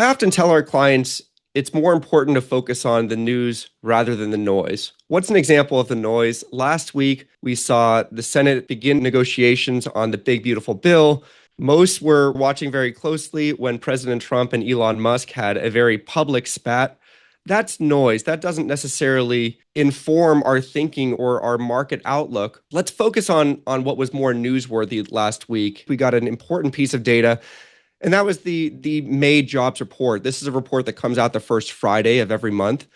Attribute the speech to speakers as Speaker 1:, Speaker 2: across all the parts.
Speaker 1: I often tell our clients it's more important to focus on the news rather than the noise. What's an example of the noise? Last week, we saw the Senate begin negotiations on the big, beautiful bill. Most were watching very closely when President Trump and Elon Musk had a very public spat. That's noise. That doesn't necessarily inform our thinking or our market outlook. Let's focus on what was more newsworthy last week. We got an important piece of data, and that was the May jobs report. This is a report that comes out the first Friday of every month.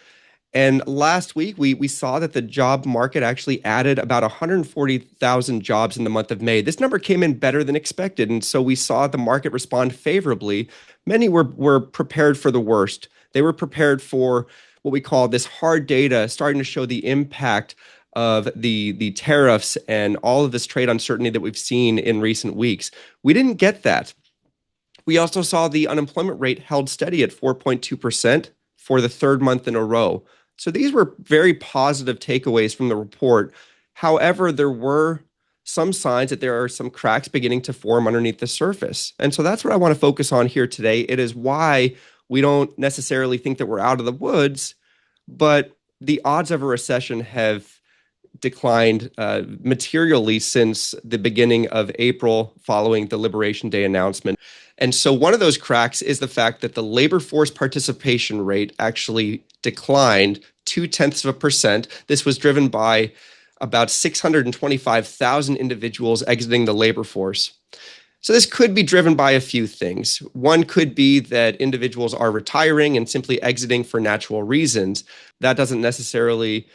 Speaker 1: And last week, we saw that the job market actually added about 140,000 jobs in the month of May. This number came in better than expected. And so we saw the market respond favorably. Many were prepared for the worst. They were prepared for what we call this hard data starting to show the impact of the tariffs and all of this trade uncertainty that we've seen in recent weeks. We didn't get that. We also saw the unemployment rate held steady at 4.2% for the third month in a row. So these were very positive takeaways from the report. However, there were some signs that there are some cracks beginning to form underneath the surface. And so that's what I want to focus on here today. It is why we don't necessarily think that we're out of the woods, but the odds of a recession have declined materially since the beginning of April following the Liberation Day announcement. And so one of those cracks is the fact that the labor force participation rate actually declined 0.2%. This was driven by about 625,000 individuals exiting the labor force. So this could be driven by a few things. One could be that individuals are retiring and simply exiting for natural reasons. That doesn't necessarily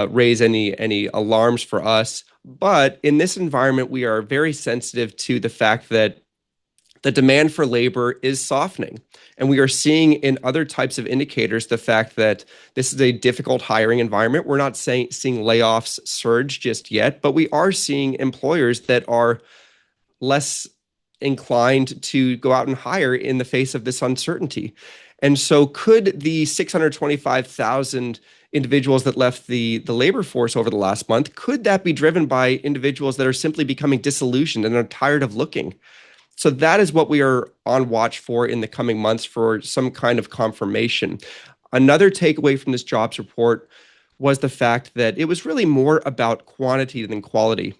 Speaker 1: raise any alarms for us. But in this environment, we are very sensitive to the fact that the demand for labor is softening. And we are seeing in other types of indicators the fact that this is a difficult hiring environment. We're not seeing layoffs surge just yet, but we are seeing employers that are less inclined to go out and hire in the face of this uncertainty. And so could the 625,000 individuals that left the labor force over the last month, could that be driven by individuals that are simply becoming disillusioned and are tired of looking? So that is what we are on watch for in the coming months for some kind of confirmation. Another takeaway from this jobs report was the fact that it was really more about quantity than quality.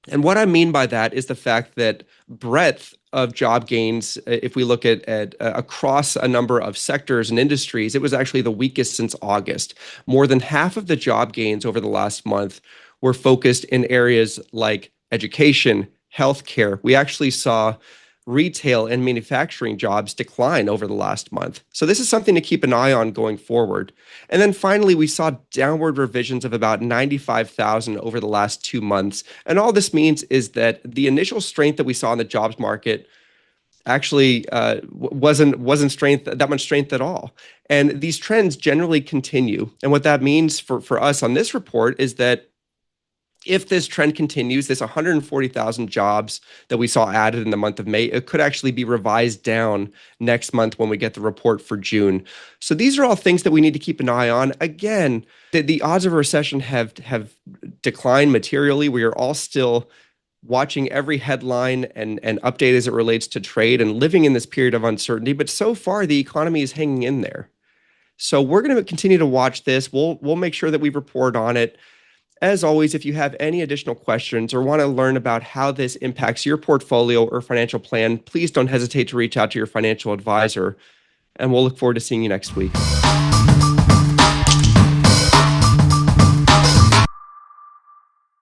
Speaker 1: And what I mean by that is the fact that breadth of job gains, if we look at across a number of sectors and industries, it was actually the weakest since August. More than half of the job gains over the last month were focused in areas like education, healthcare. We actually saw retail and manufacturing jobs decline over the last month. So this is something to keep an eye on going forward. And then finally, we saw downward revisions of about 95,000 over the last 2 months. And all this means is that the initial strength that we saw in the jobs market actually wasn't that much strength at all. And these trends generally continue. And what that means for us on this report is that if this trend continues, this 140,000 jobs that we saw added in the month of May, it could actually be revised down next month when we get the report for June. So these are all things that we need to keep an eye on. Again, the odds of a recession have declined materially. We are all still watching every headline and update as it relates to trade and living in this period of uncertainty. But so far, the economy is hanging in there. So we're going to continue to watch this. We'll make sure that we report on it. As always, if you have any additional questions or want to learn about how this impacts your portfolio or financial plan, please don't hesitate to reach out to your financial advisor. And we'll look forward to seeing you next week.